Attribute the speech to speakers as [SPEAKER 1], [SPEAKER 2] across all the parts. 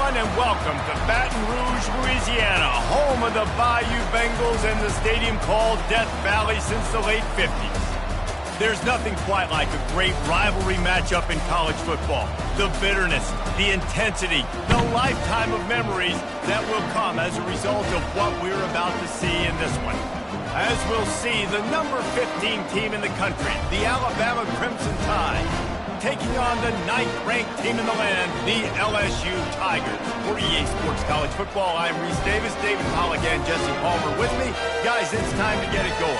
[SPEAKER 1] everyone, and welcome to Baton Rouge, Louisiana, home of the Bayou Bengals and the stadium called Death Valley since the late 50s. There's nothing quite like a great rivalry matchup in college football. The bitterness, the intensity, the lifetime of memories that will come as a result of what we're about to see in this one. As we'll see, the number 15 team in the country, the Alabama Crimson Tide, taking on the 9th-ranked team in the land, the LSU Tigers. For EA Sports College Football, I'm Reese Davis, David Pollack, and Jesse Palmer with me. Guys, it's time to get it going.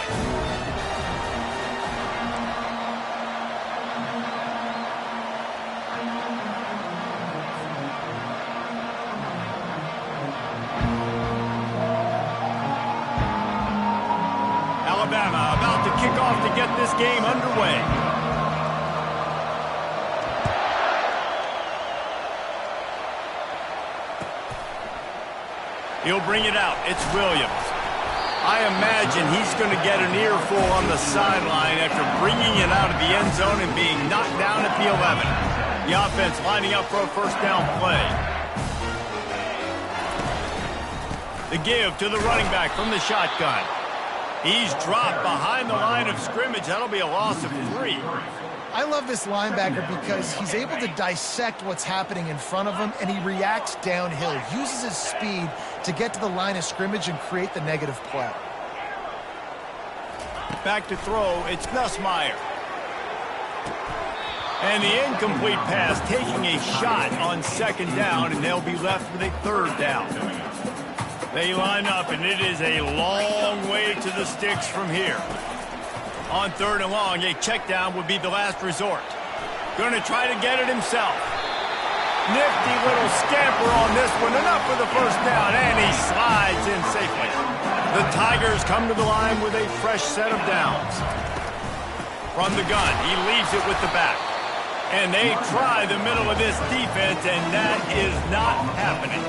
[SPEAKER 1] Alabama about to kick off to get this game underway. He'll bring it out. It's Williams. I imagine he's going to get an earful on the sideline after bringing it out of the end zone and being knocked down at the 11. The offense lining up for a first down play. The give to the running back from the shotgun. He's dropped behind the line of scrimmage. That'll be a loss of 3.
[SPEAKER 2] I love this linebacker because he's able to dissect what's happening in front of him, and he reacts downhill, uses his speed to get to the line of scrimmage and create the negative play.
[SPEAKER 1] Back to throw, it's Nussmeier. And the incomplete pass taking a shot on second down, and they'll be left with a third down. They line up, and it is a long way to the sticks from here. On third and long, a check down would be the last resort. Going to try to get it himself. Nifty little scamper on this one. Enough for the first down, and he slides in safely. The Tigers come to the line with a fresh set of downs. From the gun, he leaves it with the back. And they try the middle of this defense, and that is not happening.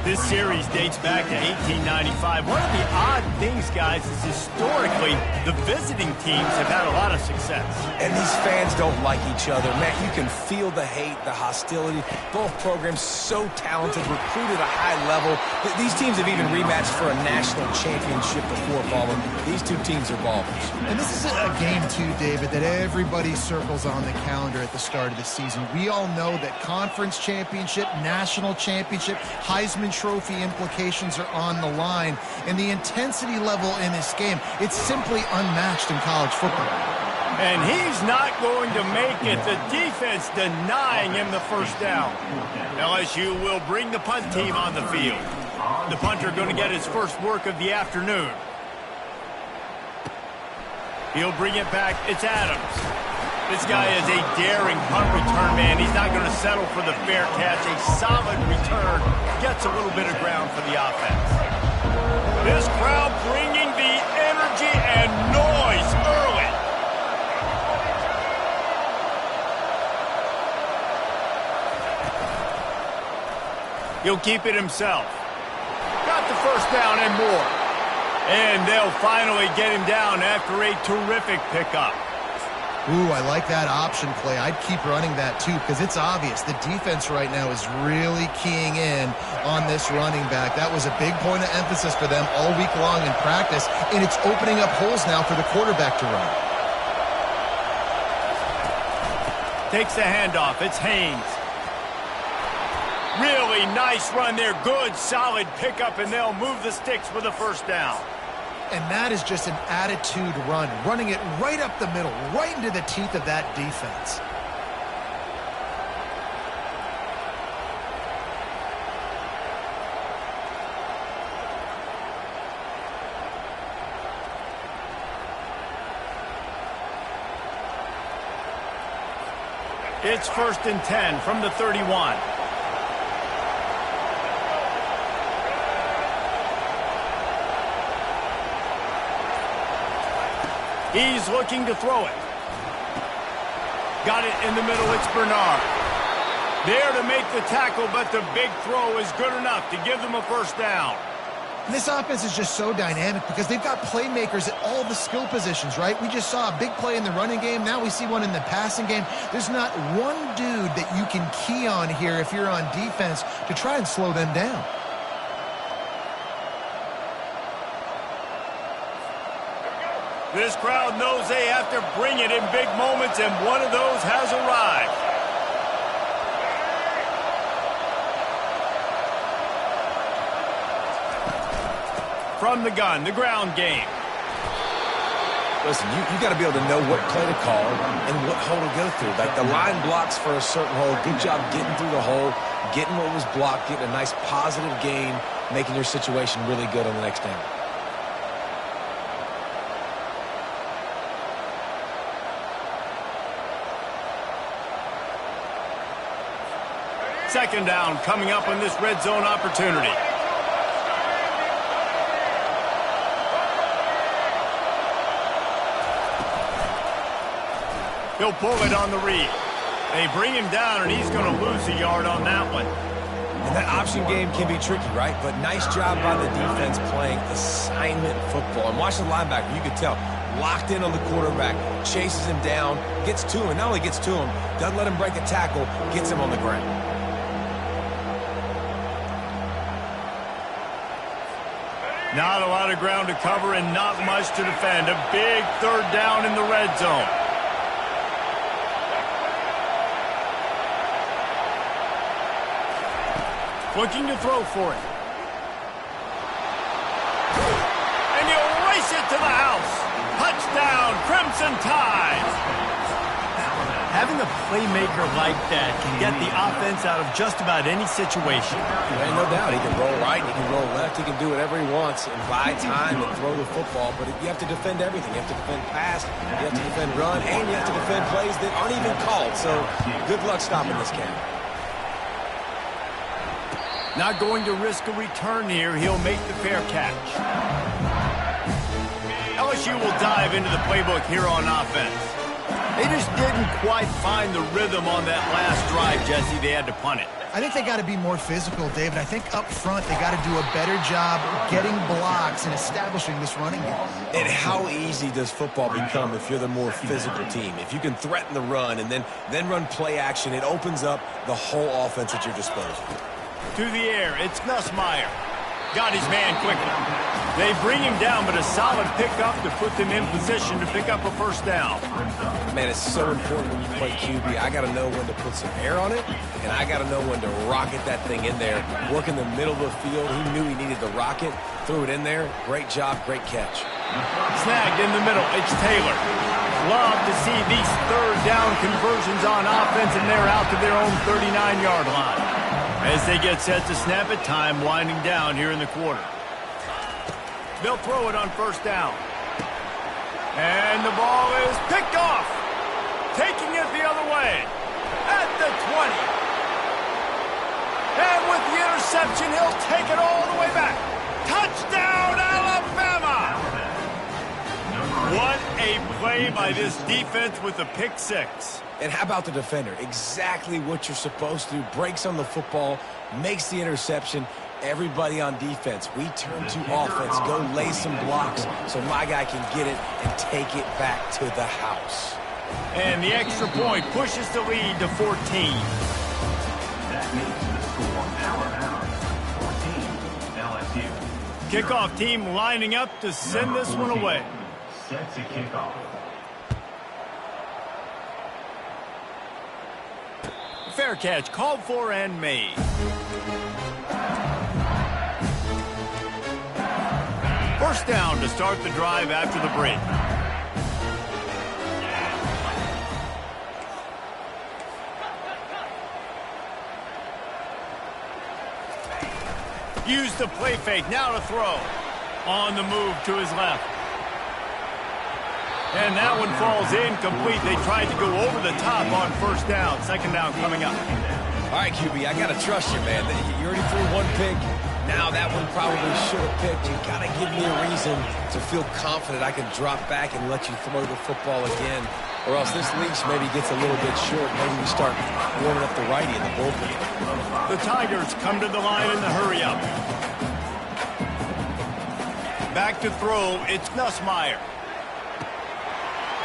[SPEAKER 1] This series dates back to 1895. One of the odd things, guys, is historically the visiting teams have had a lot of success.
[SPEAKER 3] And these fans don't like each other. Man, you can feel the hate, the hostility. Both programs so talented, recruited at a high level. These teams have even rematched for a national championship before, Palmer. These two teams are ballers.
[SPEAKER 2] And this is a game, too, David, that everybody circles on the calendar at the start of the season. We all know that conference championship, national championship, Heisman Trophy implications are on the line, and the intensity level in this game, it's simply unmatched in college football.
[SPEAKER 1] And he's not going to make it. The defense denying him the first down. LSU will bring the punt team on the field. The punter going to get his first work of the afternoon. He'll bring it back. It's Adams. This guy is a daring punt return man. He's not going to settle for the fair catch. A solid return. Gets a little bit of ground for the offense. This crowd bringing the energy and noise early. He'll keep it himself. Got the first down and more. And they'll finally get him down after a terrific pickup.
[SPEAKER 2] Ooh, I like that option play. I'd keep running that, too, because it's obvious. The defense right now is really keying in on this running back. That was a big point of emphasis for them all week long in practice, and it's opening up holes now for the quarterback to run.
[SPEAKER 1] Takes the handoff. It's Haynes. Really nice run there. Good, solid pickup, and they'll move the sticks with a first down.
[SPEAKER 2] And that is just an attitude run, running it right up the middle, right into the teeth of that defense.
[SPEAKER 1] It's 1st and 10 from the 31. He's looking to throw it. Got it in the middle. It's Bernard. There to make the tackle, but the big throw is good enough to give them a first down.
[SPEAKER 2] And this offense is just so dynamic because they've got playmakers at all the skill positions, right? We just saw a big play in the running game. Now we see one in the passing game. There's not one dude that you can key on here if you're on defense to try and slow them down.
[SPEAKER 1] This crowd knows they have to bring it in big moments, and one of those has arrived. From the gun, the ground game.
[SPEAKER 3] Listen, you got to be able to know what play to call and what hole to go through. Like the line blocks for a certain hole. Good job getting through the hole, getting what was blocked, getting a nice positive gain, making your situation really good on the next down.
[SPEAKER 1] Second down coming up on this red zone opportunity. He'll pull it on the read. They bring him down, and he's going to lose a yard on that one.
[SPEAKER 3] And that option game can be tricky, right? But nice job by the defense playing assignment football. And watch the linebacker. You could tell. Locked in on the quarterback. Chases him down. Gets to him. And not only gets to him, doesn't let him break a tackle. Gets him on the ground.
[SPEAKER 1] Not a lot of ground to cover and not much to defend. A big third down in the red zone. Looking to throw for it. And he'll race it to the house. Touchdown, Crimson Tide. Having a playmaker like that can get the offense out of just about any situation.
[SPEAKER 3] Ain't no doubt. He can roll right, he can roll left, he can do whatever he wants and buy time and throw the football. But you have to defend everything. You have to defend pass, you have to defend run, and you have to defend plays that aren't even called. So good luck stopping this cat.
[SPEAKER 1] Not going to risk a return here. He'll make the fair catch. LSU will dive into the playbook here on offense. They just didn't quite find the rhythm on that last drive, Jesse. They had to punt it.
[SPEAKER 2] I think they got to be more physical, David. I think up front they got to do a better job getting blocks and establishing this running game.
[SPEAKER 3] And how easy does football become if you're the more physical team? If you can threaten the run and then run play action, it opens up the whole offense at your disposal.
[SPEAKER 1] To the air, it's Nussmeier. Got his man quickly. They bring him down, but a solid pickup to put them in position to pick up a first down.
[SPEAKER 3] Man, it's so important when you play QB. I got to know when to put some air on it, and I got to know when to rocket that thing in there. Work in the middle of the field. He knew he needed the rocket. Threw it in there. Great job, great catch.
[SPEAKER 1] Snagged in the middle. It's Taylor. Love to see these third down conversions on offense, and they're out to their own 39-yard line. As they get set to snap it, time winding down here in the quarter. They'll throw it on first down. And the ball is picked off. Taking it the other way. At the 20. And with the interception, he'll take it all the way back. Touchdown, Alabama! What a play by this defense with a pick six.
[SPEAKER 3] And how about the defender? Exactly what you're supposed to do. Breaks on the football, makes the interception. Everybody on defense, we turn to offense. Go lay some blocks so my guy can get it and take it back to the house.
[SPEAKER 1] And the extra point pushes the lead to 14.
[SPEAKER 4] That makes the score Alabama 14, LSU.
[SPEAKER 1] Kickoff team lining up to send this one away.
[SPEAKER 4] Set to kickoff.
[SPEAKER 1] Fair catch called for and made. First down to start the drive after the break. Use the play fake, now to throw. On the move to his left. And that one falls incomplete. They tried to go over the top on first down. Second down coming up.
[SPEAKER 3] All right, QB, I got to trust you, man. You already threw one pick. Now that one probably should have picked. You got to give me a reason to feel confident I can drop back and let you throw the football again. Or else this leash maybe gets a little bit short. Maybe we start warming up the righty in the bullpen.
[SPEAKER 1] The Tigers come to the line in the hurry-up. Back to throw, it's Nussmeier.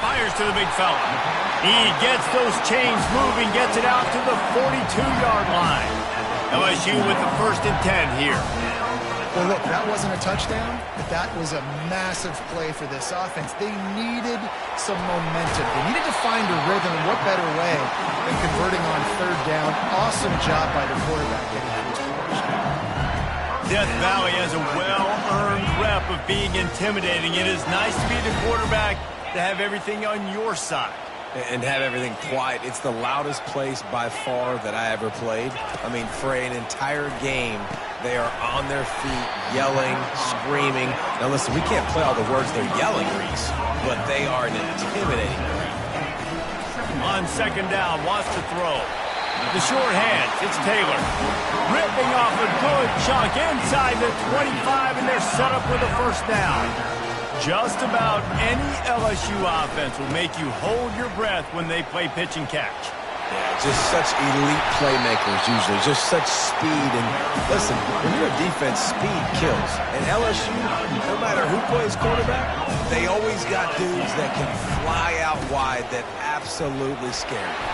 [SPEAKER 1] Fires to the big fella. He gets those chains moving, gets it out to the 42-yard line. LSU with the 1st and 10 here.
[SPEAKER 2] Well, look, that wasn't a touchdown, but that was a massive play for this offense. They needed some momentum. They needed to find a rhythm, and what better way than converting on 3rd down. Awesome job by the quarterback getting to his first.
[SPEAKER 1] Death Valley has a well-earned rep of being intimidating. It is nice to be the quarterback to have everything on your side.
[SPEAKER 3] And have everything quiet. It's the loudest place by far that I ever played. I mean, for an entire game, they are on their feet, yelling, screaming. Now listen, we can't play all the words they're yelling, Reese, but they are an intimidating group.
[SPEAKER 1] On 2nd down, wants to throw. The short hand, it's Taylor. Ripping off a good chunk inside the 25, and they're set up with a 1st down. Just about any LSU offense will make you hold your breath when they play pitch and catch.
[SPEAKER 3] Yeah, just such elite playmakers usually, just such speed. And listen, when you're a defense, speed kills. And LSU, no matter who plays quarterback, they always got dudes that can fly out wide that absolutely scare you.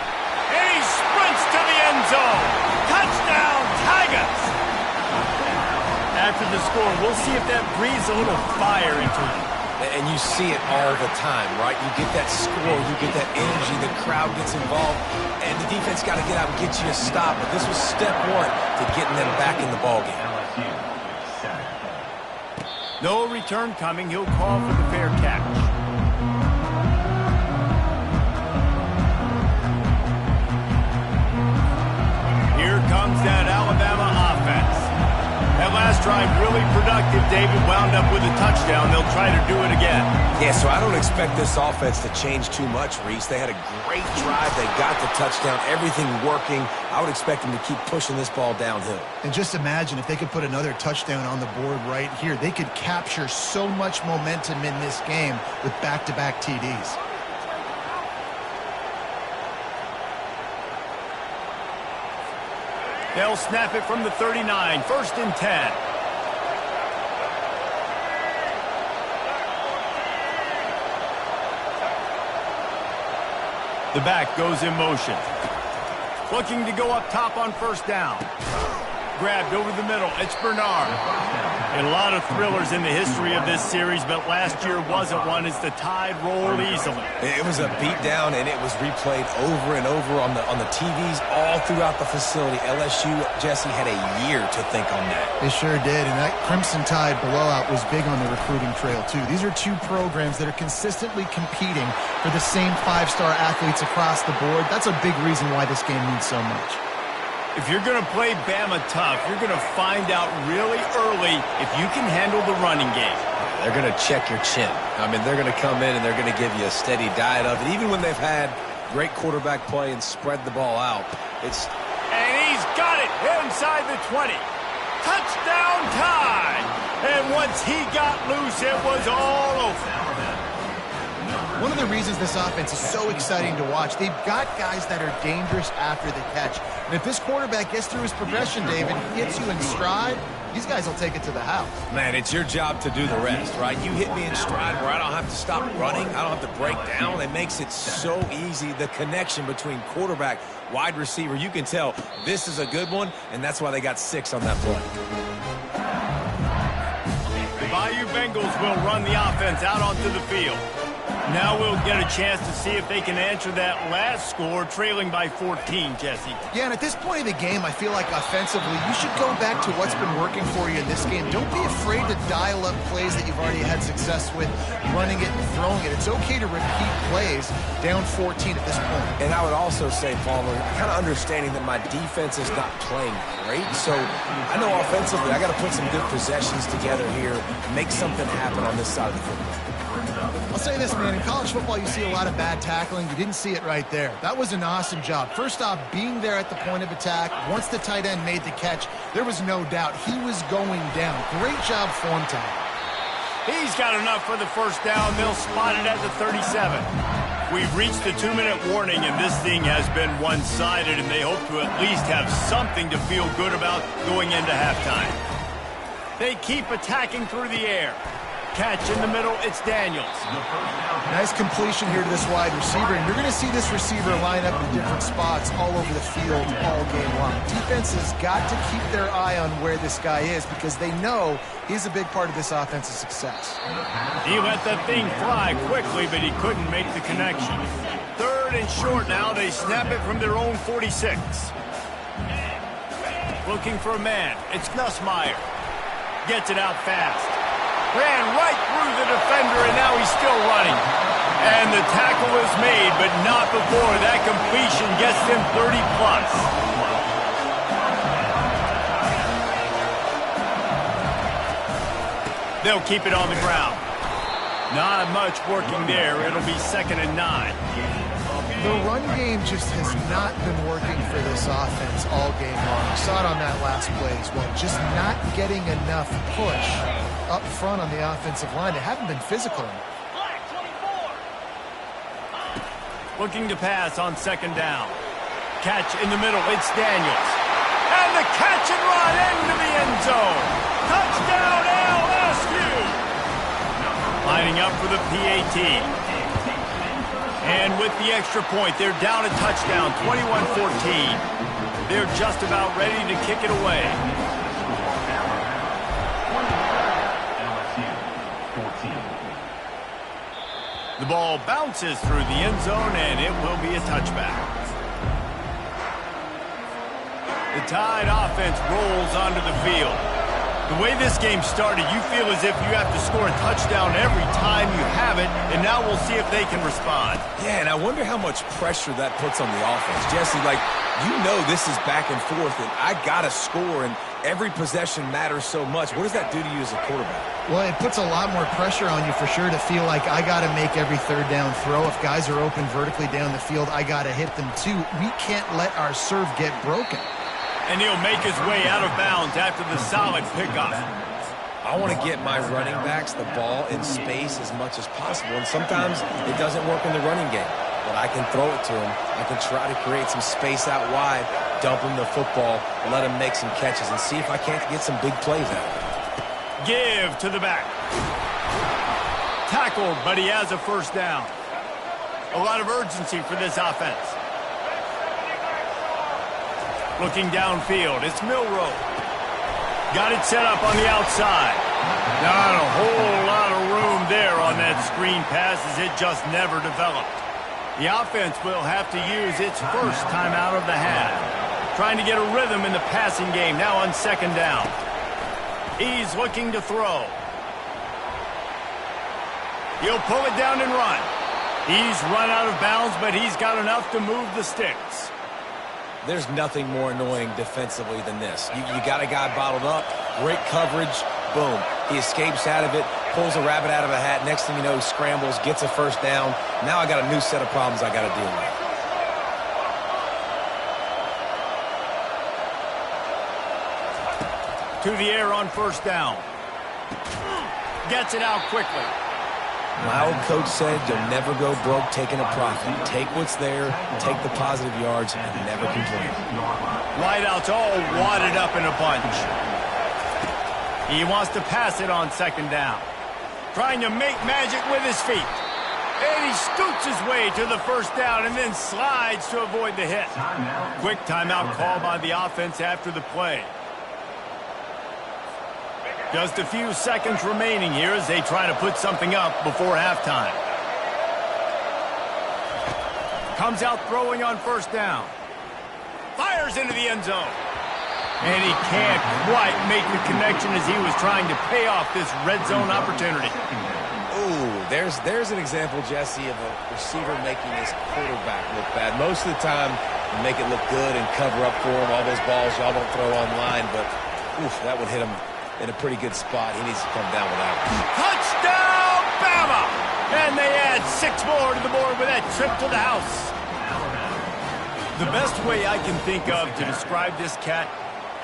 [SPEAKER 1] And he sprints to the end zone. Touchdown, Tigers! After the score, we'll see if that breathes a little fire into it.
[SPEAKER 3] And you see it all the time, right? You get that score, you get that energy, the crowd gets involved, and the defense got to get out and get you a stop. But this was step 1 to getting them back in the ballgame.
[SPEAKER 1] No return coming. He'll call for the fair catch. Here comes that Alabama offense. That last drive really productive. David wound up with a touchdown. They'll try to do it again.
[SPEAKER 3] Yeah, so I don't expect this offense to change too much, Reese. They had a great drive. They got the touchdown. Everything working. I would expect them to keep pushing this ball downhill.
[SPEAKER 2] And just imagine if they could put another touchdown on the board right here. They could capture so much momentum in this game with back-to-back TDs.
[SPEAKER 1] They'll snap it from the 39. 1st and 10. The back goes in motion. Looking to go up top on 1st down. Grabbed over the middle. It's Bernard. And a lot of thrillers in the history of this series, but last year wasn't one as the Tide rolled easily.
[SPEAKER 3] It was a beatdown, and it was replayed over and over on the TVs all throughout the facility. LSU, Jesse, had a year to think on that.
[SPEAKER 2] They sure did, and that Crimson Tide blowout was big on the recruiting trail, too. These are 2 programs that are consistently competing for the same 5-star athletes across the board. That's a big reason why this game means so much.
[SPEAKER 1] If you're going to play Bama tough, you're going to find out really early if you can handle the running game.
[SPEAKER 3] They're going to check your chin. I mean, they're going to come in and they're going to give you a steady diet of it. Even when they've had great quarterback play and spread the ball out, it's...
[SPEAKER 1] And he's got it inside the 20. Touchdown Tide! And once he got loose, it was all over.
[SPEAKER 2] One of the reasons this offense is so exciting to watch, they've got guys that are dangerous after the catch. And if this quarterback gets through his progression, David, gets you in stride, these guys will take it to the house.
[SPEAKER 3] Man, it's your job to do the rest, right? You hit me in stride where I don't have to stop running. I don't have to break down. It makes it so easy. The connection between quarterback, wide receiver, you can tell this is a good one, and that's why they got 6 on that play.
[SPEAKER 1] The Bayou Bengals will run the offense out onto the field. Now we'll get a chance to see if they can answer that last score, trailing by 14, Jesse.
[SPEAKER 2] Yeah, and at this point of the game, I feel like offensively, you should go back to what's been working for you in this game. Don't be afraid to dial up plays that you've already had success with, running it and throwing it. It's okay to repeat plays down 14 at this point.
[SPEAKER 3] And I would also say, Palmer, kind of understanding that my defense is not playing great, so I know offensively I got to put some good possessions together here, make something happen on this side of the football.
[SPEAKER 2] I'll say this, man. In college football, you see a lot of bad tackling. You didn't see it right there. That was an awesome job. First off, being there at the point of attack. Once the tight end made the catch, there was no doubt he was going down. Great job form time.
[SPEAKER 1] He's got enough for the 1st down. They'll spot it at the 37. We've reached the 2-minute warning, and this thing has been one-sided, and they hope to at least have something to feel good about going into halftime. They keep attacking through the air. Catch in the middle, it's Daniels.
[SPEAKER 2] Nice completion here to this wide receiver, and you're going to see this receiver line up in different spots all over the field all game long. Defense has got to keep their eye on where this guy is because they know he's a big part of this offense's success.
[SPEAKER 1] He let that thing fly quickly, but he couldn't make the connection. 3rd and short now. They snap it from their own 46. Looking for a man. It's Nussmeier. Gets it out fast. Ran right through the defender, and now he's still running. And the tackle is made, but not before that completion gets them 30-plus. They'll keep it on the ground. Not much working there. It'll be 2nd and 9.
[SPEAKER 2] The run game just has not been working for this offense all game long. You saw it on that last play as well. Just not getting enough push up front on the offensive line. They haven't been physical enough.
[SPEAKER 1] Looking to pass on 2nd down. Catch in the middle. It's Daniels. And the catch and run into the end zone. Touchdown, LSU. Lining up for the PAT. And with the extra point, they're down a touchdown, 21-14. They're just about ready to kick it away. The ball bounces through the end zone, and it will be a touchback. The Tide offense rolls onto the field. The way this game started, you feel as if you have to score a touchdown every time you have it, and now we'll see if they can respond.
[SPEAKER 3] Yeah, and I wonder how much pressure that puts on the offense. Jesse, like, you know this is back and forth, and I got to score, and every possession matters so much. What does that do to you as a quarterback?
[SPEAKER 2] Well, it puts a lot more pressure on you for sure to feel like I got to make every 3rd down throw. If guys are open vertically down the field, I got to hit them too. We can't let our serve get broken.
[SPEAKER 1] And he'll make his way out of bounds after the solid pickup.
[SPEAKER 3] I want to get my running backs the ball in space as much as possible, and sometimes it doesn't work in the running game. But I can throw it to him. I can try to create some space out wide, dump him the football, let him make some catches, and see if I can't get some big plays out of it.
[SPEAKER 1] Give to the back. Tackled, but he has a 1st down. A lot of urgency for this offense. Looking downfield, it's Milroe. Got it set up on the outside. Not a whole lot of room there on that screen pass as it just never developed. The offense will have to use its first timeout of the half. Trying to get a rhythm in the passing game now on 2nd down. He's looking to throw. He'll pull it down and run. He's run out of bounds, but he's got enough to move the sticks.
[SPEAKER 3] There's nothing more annoying defensively than this. You got a guy bottled up, great coverage, boom. He escapes out of it, pulls a rabbit out of a hat. Next thing you know, he scrambles, gets a 1st down. Now I got a new set of problems I got to deal with.
[SPEAKER 1] To the air on 1st down. Gets it out quickly.
[SPEAKER 3] My old coach said you'll never go broke taking a profit. Take what's there, take the positive yards, and never complain.
[SPEAKER 1] Wideouts all wadded up in a bunch. He wants to pass it on 2nd down. Trying to make magic with his feet. And he scoots his way to the 1st down and then slides to avoid the hit. Quick timeout call by the offense after the play. Just a few seconds remaining here as they try to put something up before halftime. Comes out throwing on 1st down. Fires into the end zone. And he can't quite make the connection as he was trying to pay off this red zone opportunity.
[SPEAKER 3] Ooh, there's an example, Jesse, of a receiver making his quarterback look bad. Most of the time, you make it look good and cover up for him. All those balls y'all don't throw online, but oof, that would hit him in a pretty good spot. He needs to come down with that one.
[SPEAKER 1] Touchdown, Bama! And they add 6 more to the board with that trip to the house. The best way I can think of to describe this cat,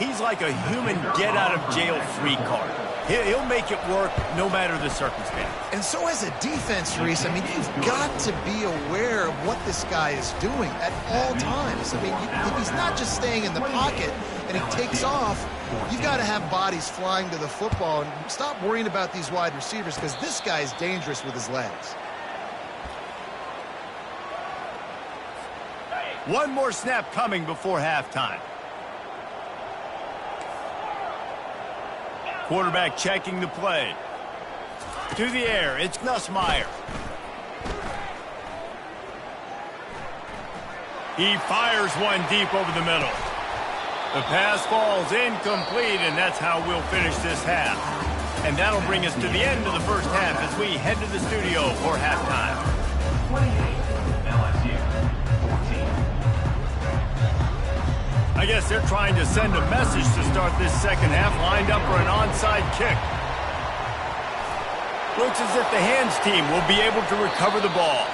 [SPEAKER 1] he's like a human get-out-of-jail-free card. He'll make it work no matter the circumstance.
[SPEAKER 2] And so as a defense, Reese, I mean, you've got to be aware of what this guy is doing at all times. I mean, if he's not just staying in the pocket and he takes off, you've got to have bodies flying to the football and stop worrying about these wide receivers because this guy is dangerous with his legs.
[SPEAKER 1] One more snap coming before halftime. Quarterback checking the play. To the air, it's Nussmeier. He fires one deep over the middle. The pass falls incomplete, and that's how we'll finish this half. And that'll bring us to the end of the first half as we head to the studio for halftime.
[SPEAKER 4] 28, LSU, 14.
[SPEAKER 1] I guess they're trying to send a message to start this second half, lined up for an onside kick. Looks as if the hands team will be able to recover the ball.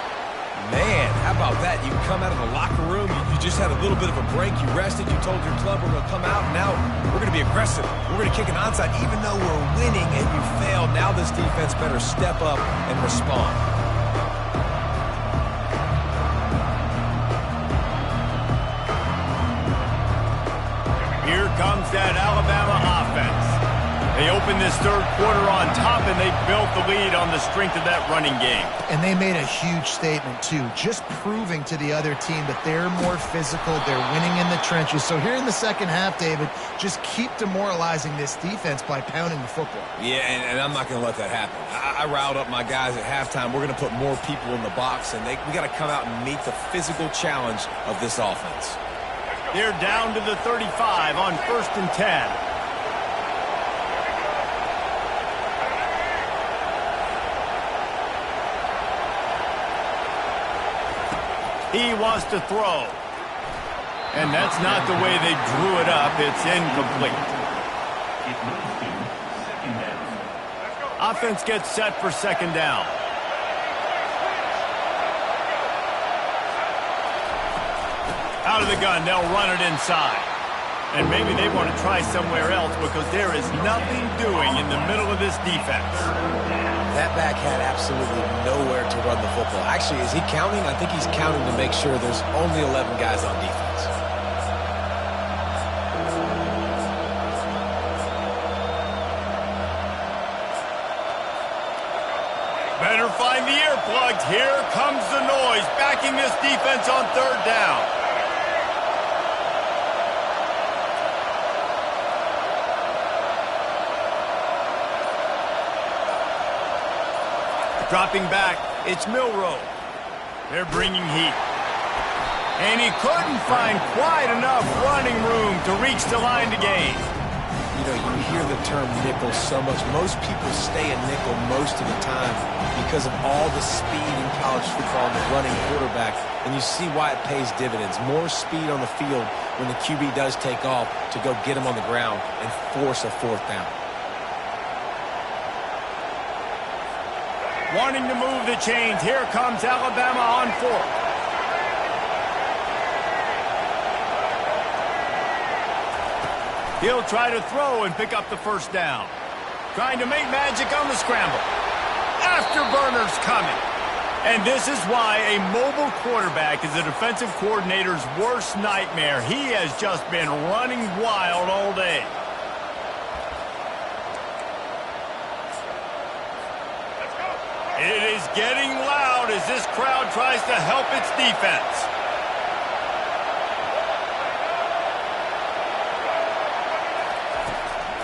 [SPEAKER 3] Man, how about that? You come out of the locker room, you just had a little bit of a break, you rested, you told your club we're going to come out, and now we're going to be aggressive. We're going to kick an onside even though we're winning and you failed. Now this defense better step up and respond.
[SPEAKER 1] Here comes that Alabama offense. They opened this third quarter on top, and they built the lead on the strength of that running game.
[SPEAKER 2] And they made a huge statement, too, just proving to the other team that they're more physical, they're winning in the trenches. So here in the second half, David, just keep demoralizing this defense by pounding the football.
[SPEAKER 3] Yeah, and I'm not going to let that happen. I riled up my guys at halftime. We're going to put more people in the box, and we got to come out and meet the physical challenge of this offense.
[SPEAKER 1] They're down to the 35 on 1st and 10. He wants to throw. And that's not the way they drew it up. It's incomplete.
[SPEAKER 4] It moves to second down.
[SPEAKER 1] Offense gets set for second down. Out of the gun, they'll run it inside. And maybe they want to try somewhere else because there is nothing doing in the middle of this defense.
[SPEAKER 3] That back had absolutely nowhere to run the football. Actually, is he counting? I think he's counting to make sure there's only 11 guys on defense.
[SPEAKER 1] Better find the earplugs. Here comes the noise, backing this defense on third down. Dropping back, it's Milroe. They're bringing heat. And he couldn't find quite enough running room to reach the line to gain.
[SPEAKER 3] You know, you hear the term nickel so much. Most people stay a nickel most of the time because of all the speed in college football and the running quarterback. And you see why it pays dividends. More speed on the field when the QB does take off to go get him on the ground and force a fourth down.
[SPEAKER 1] Wanting to move the chains. Here comes Alabama on fourth. He'll try to throw and pick up the first down. Trying to make magic on the scramble. Afterburners coming. And this is why a mobile quarterback is a defensive coordinator's worst nightmare. He has just been running wild all day. It is getting loud as this crowd tries to help its defense.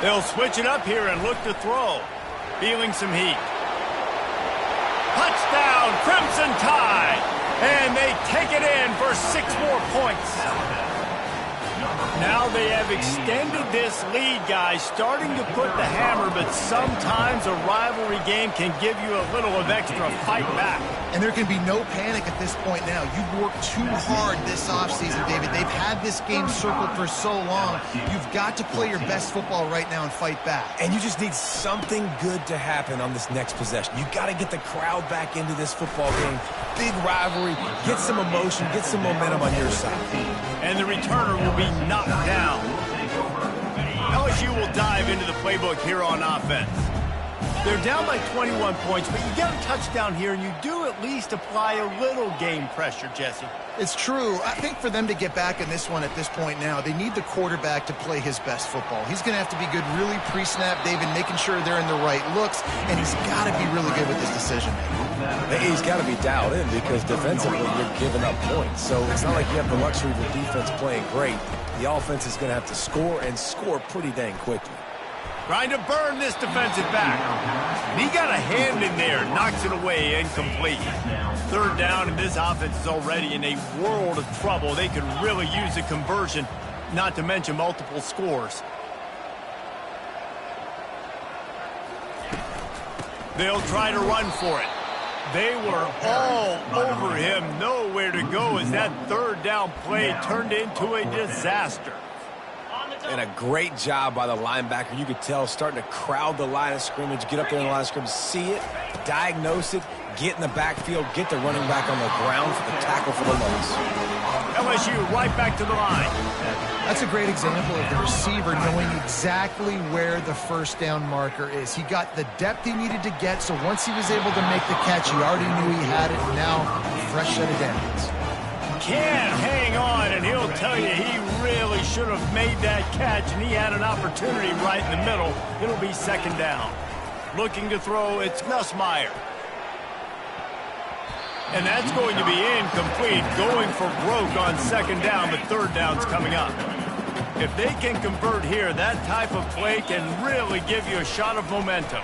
[SPEAKER 1] They'll switch it up here and look to throw. Feeling some heat. Touchdown, Crimson Tide. And they take it in for 6 more points. Now they have extended this lead, guys, starting to put the hammer, but sometimes a rivalry game can give you a little of extra fight back.
[SPEAKER 2] And there can be no panic at this point now. You've worked too hard this offseason, David. They've had this game circled for so long. You've got to play your best football right now and fight back.
[SPEAKER 3] And you just need something good to happen on this next possession. You got to get the crowd back into this football game. Big rivalry. Get some emotion. Get some momentum on your side.
[SPEAKER 1] And the returner will be knocked down. LSU will dive into the playbook here on offense. They're down by 21 points, but you get a touchdown here, and you do at least apply a little game pressure, Jesse.
[SPEAKER 2] It's true. I think for them to get back in this one at this point now, they need the quarterback to play his best football. He's going to have to be good really pre-snap, David, making sure they're in the right looks, and he's got to be really good with his decision-making.
[SPEAKER 3] He's got to be dialed in because defensively you're giving up points. So it's not like you have the luxury of the defense playing great. The offense is going to have to score and score pretty dang quickly.
[SPEAKER 1] Trying to burn this defensive back. And he got a hand in there, knocks it away, incomplete. Third down, and this offense is already in a world of trouble. They could really use a conversion, not to mention multiple scores. They'll try to run for it. They were all over him, nowhere to go as that third down play turned into a disaster.
[SPEAKER 3] And a great job by the linebacker. You could tell starting to crowd the line of scrimmage, get up there in the line of scrimmage, see it, diagnose it, get in the backfield, get the running back on the ground for the tackle for the loss.
[SPEAKER 1] LSU right back to the line.
[SPEAKER 2] That's a great example of the receiver knowing exactly where the first down marker is. He got the depth he needed to get, so once he was able to make the catch, he already knew he had it, and now fresh set of downs.
[SPEAKER 1] Can't hang on, and he'll tell you he really should have made that catch, and he had an opportunity right in the middle. It'll be second down. Looking to throw, it's Nussmeier. And that's going to be incomplete, going for broke on second down, but third down's coming up. If they can convert here, that type of play can really give you a shot of momentum.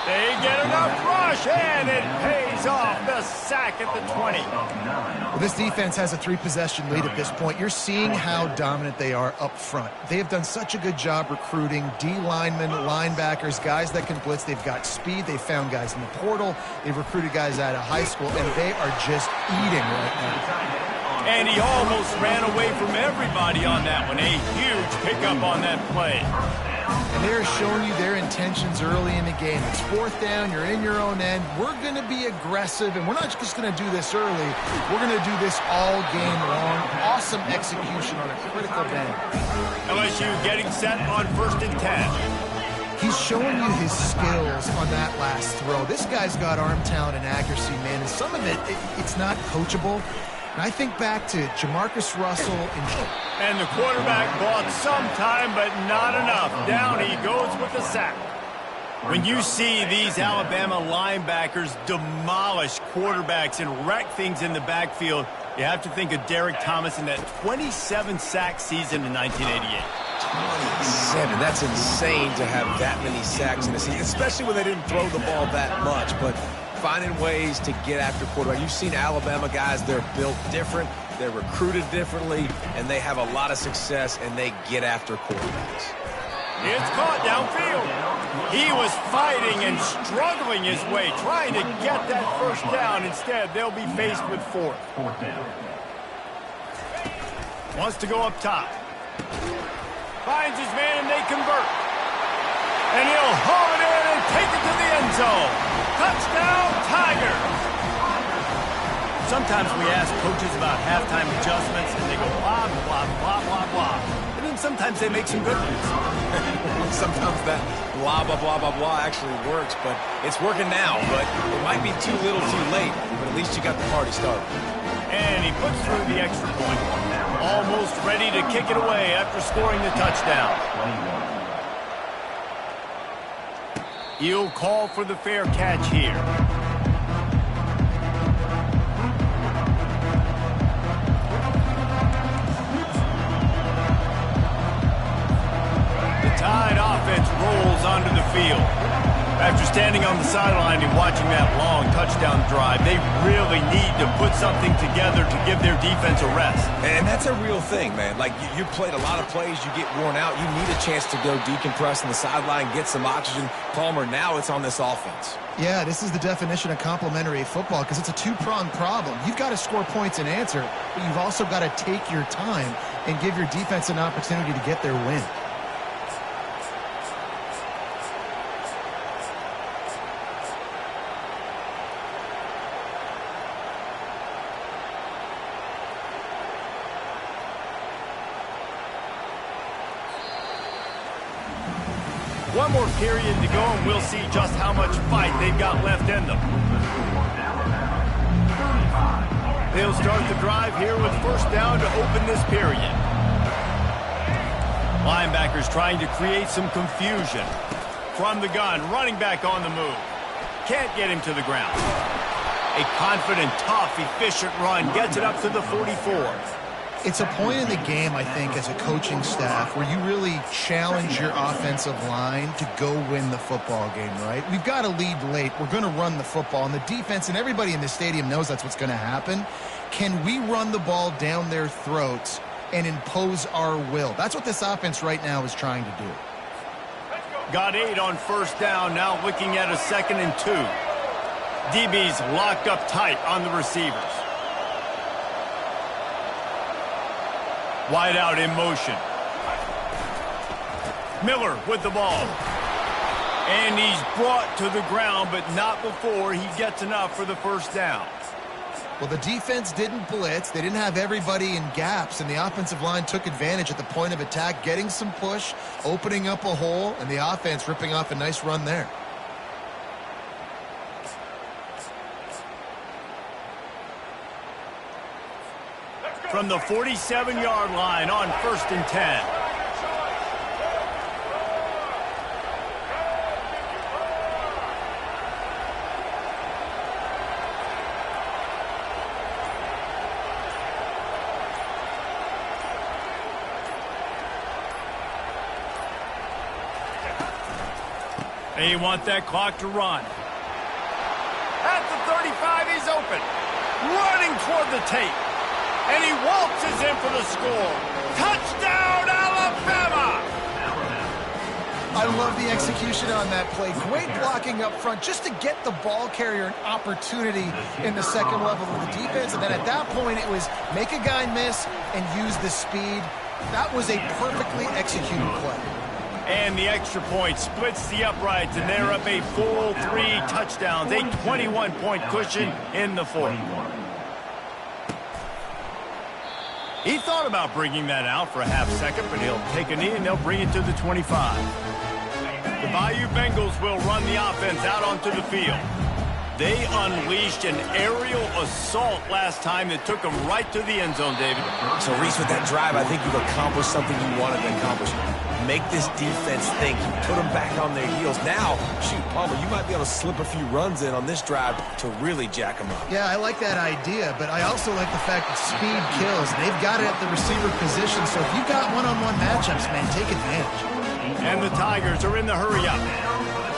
[SPEAKER 1] They get enough rush, and it pays off. The sack at the 20.
[SPEAKER 2] Well, this defense has a 3-possession lead at this point. You're seeing how dominant they are up front. They have done such a good job recruiting D linemen, linebackers, guys that can blitz. They've got speed. They've found guys in the portal. They've recruited guys out of high school, and they are just eating right now.
[SPEAKER 1] And he almost ran away from everybody on that one. A huge pickup on that play.
[SPEAKER 2] And they're showing you their intentions early in the game. It's fourth down. You're in your own end. We're going to be aggressive, and we're not just going to do this early. We're going to do this all game long. Awesome execution on a critical down.
[SPEAKER 1] LSU getting set on 1st and 10.
[SPEAKER 2] He's showing you his skills on that last throw. This guy's got arm talent and accuracy, man, and some of it's not coachable. And I think back to Jamarcus Russell
[SPEAKER 1] and the quarterback bought some time, but not enough. Down he goes with the sack. When you see these Alabama linebackers demolish quarterbacks and wreck things in the backfield, you have to think of Derek Thomas in that 27-sack season in 1988.
[SPEAKER 3] 27. That's insane to have that many sacks in a season, especially when they didn't throw the ball that much. But finding ways to get after quarterback. You've seen Alabama guys, they're built different, they're recruited differently, and they have a lot of success, and they get after quarterbacks.
[SPEAKER 1] It's caught downfield. He was fighting and struggling his way, trying to get that first down. Instead, they'll be faced with fourth. Wants to go up top. Finds his man, and they convert. And he'll haul it in and take it to the end zone. Touchdown, Tigers! Sometimes we ask coaches about halftime adjustments, and they go blah, blah, blah, blah, blah. And then sometimes they make some good ones.
[SPEAKER 3] Sometimes that blah, blah, blah, blah, blah actually works, but it's working now. But it might be too little too late, but at least you got the party started.
[SPEAKER 1] And he puts through the extra point. Almost ready to kick it away after scoring the touchdown. He'll call for the fair catch here. The Tide offense rolls onto the field. After standing on the sideline and watching that long touchdown drive, they really need to put something together to give their defense a rest.
[SPEAKER 3] And that's a real thing, man. Like, you played a lot of plays, you get worn out, you need a chance to go decompress on the sideline, get some oxygen. Palmer, now it's on this offense.
[SPEAKER 2] Yeah, this is the definition of complementary football because it's a two-pronged problem. You've got to score points and answer, but you've also got to take your time and give your defense an opportunity to get their win.
[SPEAKER 1] One more period to go, and we'll see just how much fight they've got left in them. They'll start the drive here with first down to open this period. Linebackers trying to create some confusion. From the gun, running back on the move. Can't get him to the ground. A confident, tough, efficient run gets it up to the 44.
[SPEAKER 2] It's a point in the game, I think, as a coaching staff where you really challenge your offensive line to go win the football game, right? We've got to lead late. We're going to run the football. And the defense and everybody in the stadium knows that's what's going to happen. Can we run the ball down their throats and impose our will? That's what this offense right now is trying to do.
[SPEAKER 1] Got 8 on first down, now looking at a 2nd and 2. DB's locked up tight on the receivers. Wide out in motion. Miller with the ball. And he's brought to the ground, but not before he gets enough for the first down.
[SPEAKER 2] Well, the defense didn't blitz. They didn't have everybody in gaps, and the offensive line took advantage at the point of attack, getting some push, opening up a hole, and the offense ripping off a nice run there.
[SPEAKER 1] From the 47-yard line on 1st and 10. They want that clock to run. At the 35, he's open. Running toward the tape. And he waltzes in for the score. Touchdown, Alabama!
[SPEAKER 2] I love the execution on that play. Great blocking up front just to get the ball carrier an opportunity in the second level of the defense. And then at that point, it was make a guy miss and use the speed. That was a perfectly executed play.
[SPEAKER 1] And the extra point splits the uprights, and they're up a full 3 touchdowns, a 21-point cushion in the fourth. He thought about bringing that out for a half second, but he'll take a knee and they'll bring it to the 25. The Bayou Bengals will run the offense out onto the field. They unleashed an aerial assault last time that took them right to the end zone, David.
[SPEAKER 3] So, Reese, with that drive, I think you've accomplished something you wanted to accomplish. Make this defense think. You put them back on their heels. Now, shoot, Palmer, you might be able to slip a few runs in on this drive to really jack them up.
[SPEAKER 2] Yeah, I like that idea, but I also like the fact that speed kills. They've got it at the receiver position, so if you've got one-on-one matchups, man, take advantage.
[SPEAKER 1] And the Tigers are in the hurry-up.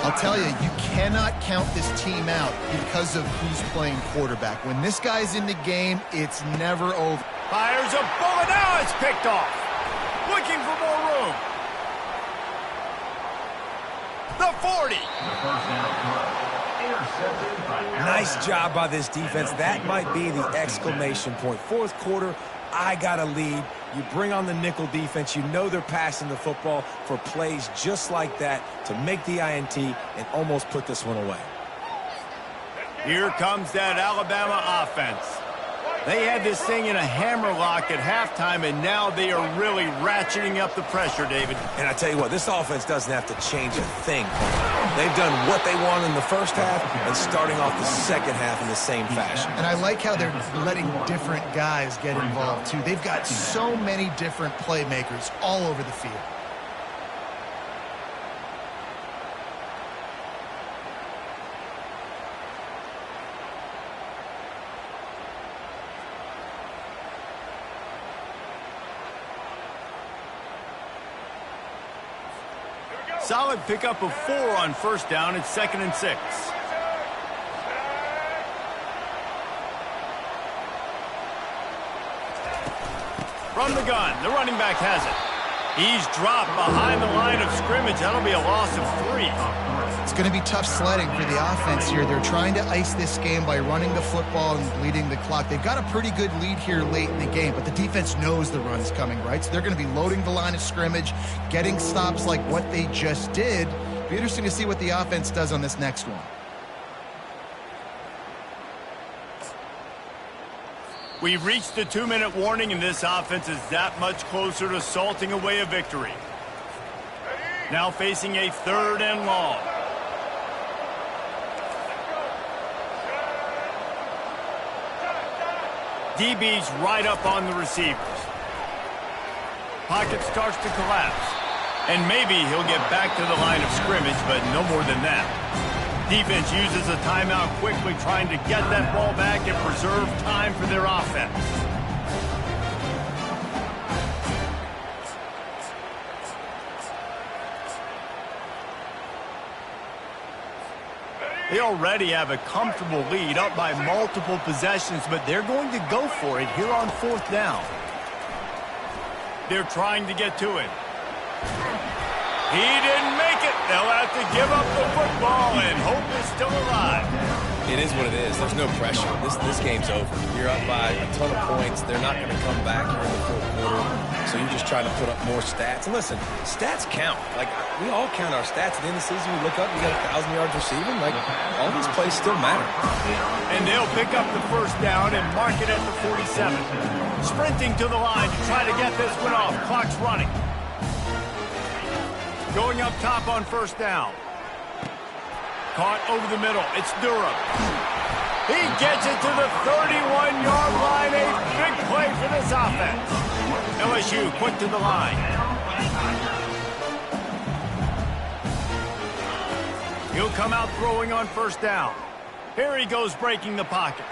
[SPEAKER 2] I'll tell you, you cannot count this team out because of who's playing quarterback. When this guy's in the game, it's never over.
[SPEAKER 1] Fires a bullet. Now it's picked off. Looking for more room. The 40.
[SPEAKER 3] Nice job by this defense. That might be the exclamation point. Fourth quarter, I got a lead. You bring on the nickel defense. You know they're passing the football for plays just like that to make the INT and almost put this one away.
[SPEAKER 1] Here comes that Alabama offense. They had this thing in a hammerlock at halftime, and now they are really ratcheting up the pressure, David.
[SPEAKER 3] And I tell you what, this offense doesn't have to change a thing. They've done what they want in the first half and starting off the second half in the same fashion.
[SPEAKER 2] And I like how they're letting different guys get involved, too. They've got so many different playmakers all over the field.
[SPEAKER 1] Solid pickup of 4 on first down. It's 2nd and 6. From the gun, the running back has it. He's dropped behind the line of scrimmage. That'll be a loss of 3.
[SPEAKER 2] It's going to be tough sledding for the offense here. They're trying to ice this game by running the football and bleeding the clock. They've got a pretty good lead here late in the game, but the defense knows the run's coming, right? So they're going to be loading the line of scrimmage, getting stops like what they just did. It'll be interesting to see what the offense does on this next one.
[SPEAKER 1] We've reached the 2-minute warning, and this offense is that much closer to salting away a victory. Now facing a 3rd and long. DB's right up on the receivers. Pocket starts to collapse. And maybe he'll get back to the line of scrimmage, but no more than that. Defense uses a timeout quickly, trying to get that ball back and preserve time for their offense. They already have a comfortable lead, up by multiple possessions, but they're going to go for it here on 4th down. They're trying to get to it. He didn't make it. They'll have to give up the football, and hope is still alive.
[SPEAKER 3] It is what it is. There's no pressure. This game's over. You're up by a ton of points. They're not going to come back here in the 4th quarter. So you're just trying to put up more stats. And listen, stats count. Like, we all count our stats. At the end of the season, we look up, you got 1,000 yards receiving. Like, all these plays still matter.
[SPEAKER 1] And they'll pick up the 1st down and mark it at the 47. Sprinting to the line to try to get this one off. Clock's running. Going up top on 1st down. Caught over the middle. It's Durham. He gets it to the 31-yard line. A big play for this offense. LSU quick to the line. He'll come out throwing on 1st down. Here he goes breaking the pocket.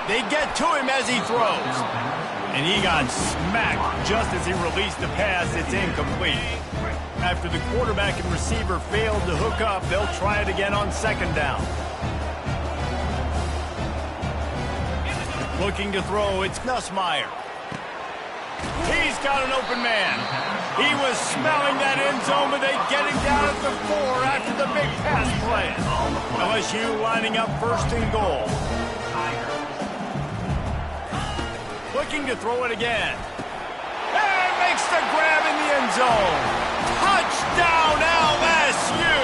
[SPEAKER 1] They get to him as he throws. And he got smacked just as he released the pass. It's incomplete. After the quarterback and receiver failed to hook up, they'll try it again on 2nd down. Looking to throw, it's Nussmeier. He's got an open man. He was smelling that end zone, but they get him down at the 4 after the big pass play. LSU lining up 1st and goal. Looking to throw it again. And makes the grab in the end zone. Touchdown, LSU!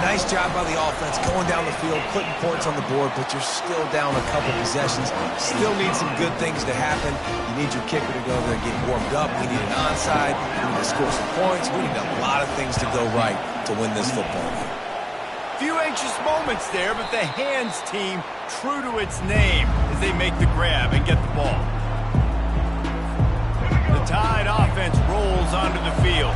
[SPEAKER 3] Nice job by the offense going down the field, putting points on the board, but you're still down a couple possessions. Still need some good things to happen. You need your kicker to go there and get warmed up. We need an onside. We need to score some points. We need a lot of things to go right to win this football game.
[SPEAKER 1] Few anxious moments there, but the hands team true to its name as they make the grab and get the ball. The Tide offense rolls onto the field.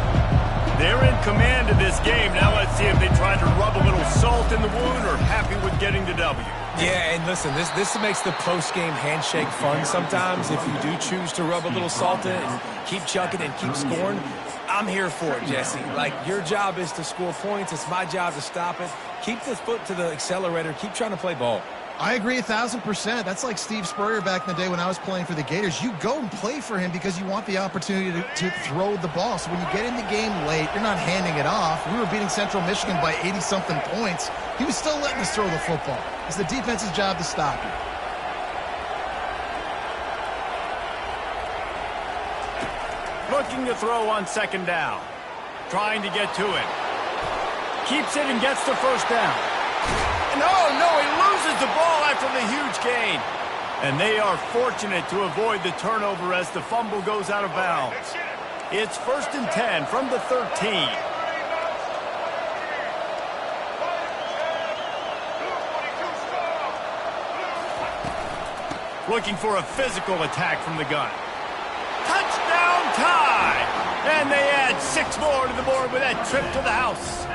[SPEAKER 1] They're in command of this game. Now let's see if they try to rub a little salt in the wound or happy with getting the W.
[SPEAKER 3] Yeah, and listen, this makes the post-game handshake fun sometimes. If you do choose to rub a little salt in and keep chucking and keep scoring, I'm here for it, Jesse. Like, your job is to score points. It's my job to stop it. Keep the foot to the accelerator. Keep trying to play ball.
[SPEAKER 2] I agree 1,000%. That's like Steve Spurrier back in the day when I was playing for the Gators. You go and play for him because you want the opportunity to throw the ball. So when you get in the game late, you're not handing it off. We were beating Central Michigan by 80-something points. He was still letting us throw the football. It's the defense's job to stop you.
[SPEAKER 1] Looking to throw on 2nd down. Trying to get to it. Keeps it and gets the 1st down. No, he loses the ball after the huge gain. And they are fortunate to avoid the turnover as the fumble goes out of bounds. It's 1st and 10 from the 13. Looking for a physical attack from the gun. Touchdown Tide! And they add 6 more to the board with that trip to the house.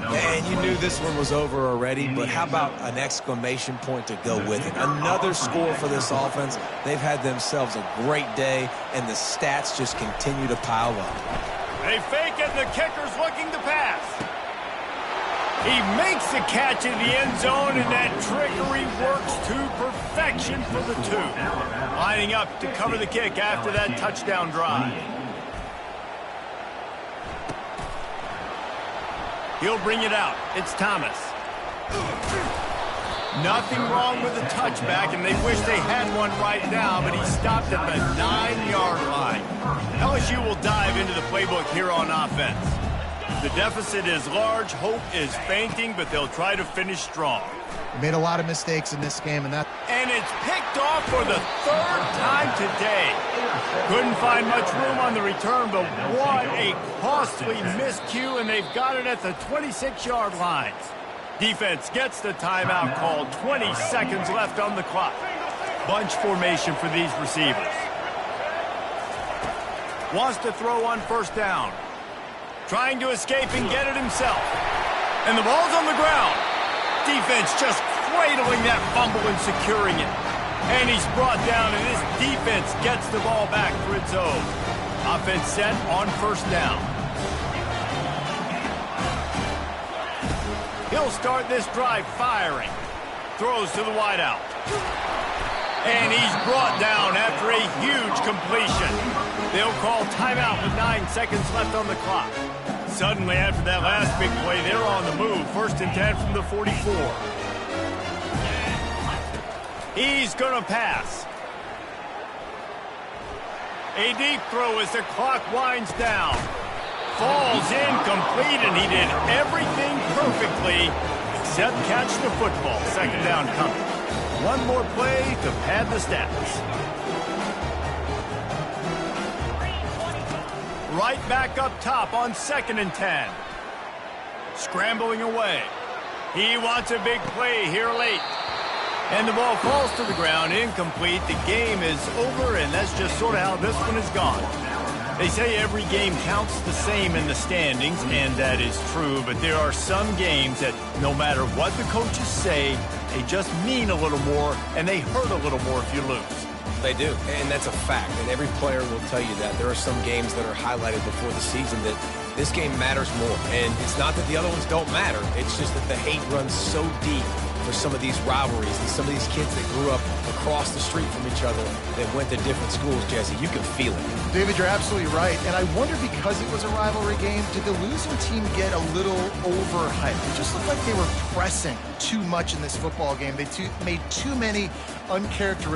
[SPEAKER 3] And you knew this one was over already, but how about an exclamation point to go with it? Another score for this offense. They've had themselves a great day, and the stats just continue to pile up.
[SPEAKER 1] They fake it, and the kicker's looking to pass. He makes the catch in the end zone, and that trickery works to perfection for the 2. Lining up to cover the kick after that touchdown drive. He'll bring it out. It's Thomas. Nothing wrong with the touchback, and they wish they had one right now, but he stopped at the 9-yard line. LSU will dive into the playbook here on offense. The deficit is large. Hope is fainting, but they'll try to finish strong.
[SPEAKER 2] Made a lot of mistakes in this game, and
[SPEAKER 1] it's picked off for the third time today. Couldn't find much room on the return, but what a costly miscue, and they've got it at the 26-yard line. Defense gets the timeout called. 20 seconds left on the clock. Bunch formation for these receivers. Wants to throw on first down. Trying to escape and get it himself. And the ball's on the ground. Defense just cradling that fumble and securing it. And he's brought down, and this defense gets the ball back for its own. Offense set on first down. He'll start this drive firing. Throws to the wideout. And he's brought down after a huge completion. They'll call timeout with 9 seconds left on the clock. Suddenly, after that last big play, they're on the move. 1st and 10 from the 44. He's going to pass. A deep throw as the clock winds down. Falls incomplete, and he did everything perfectly except catch the football. 2nd down coming. One more play to pad the stats. Right back up top on 2nd and 10. Scrambling away. He wants a big play here late. And the ball falls to the ground, incomplete. The game is over, and that's just sort of how this one has gone. They say every game counts the same in the standings, and that is true, but there are some games that no matter what the coaches say, they just mean a little more, and they hurt a little more if you lose.
[SPEAKER 3] They do, and that's a fact, and every player will tell you that. There are some games that are highlighted before the season that this game matters more, and it's not that the other ones don't matter. It's just that the hate runs so deep for some of these rivalries and some of these kids that grew up across the street from each other that went to different schools, Jesse. You can feel it.
[SPEAKER 2] David, you're absolutely right, and I wonder, because it was a rivalry game, did the losing team get a little overhyped? It just looked like they were pressing too much in this football game. They made too many uncharacteristic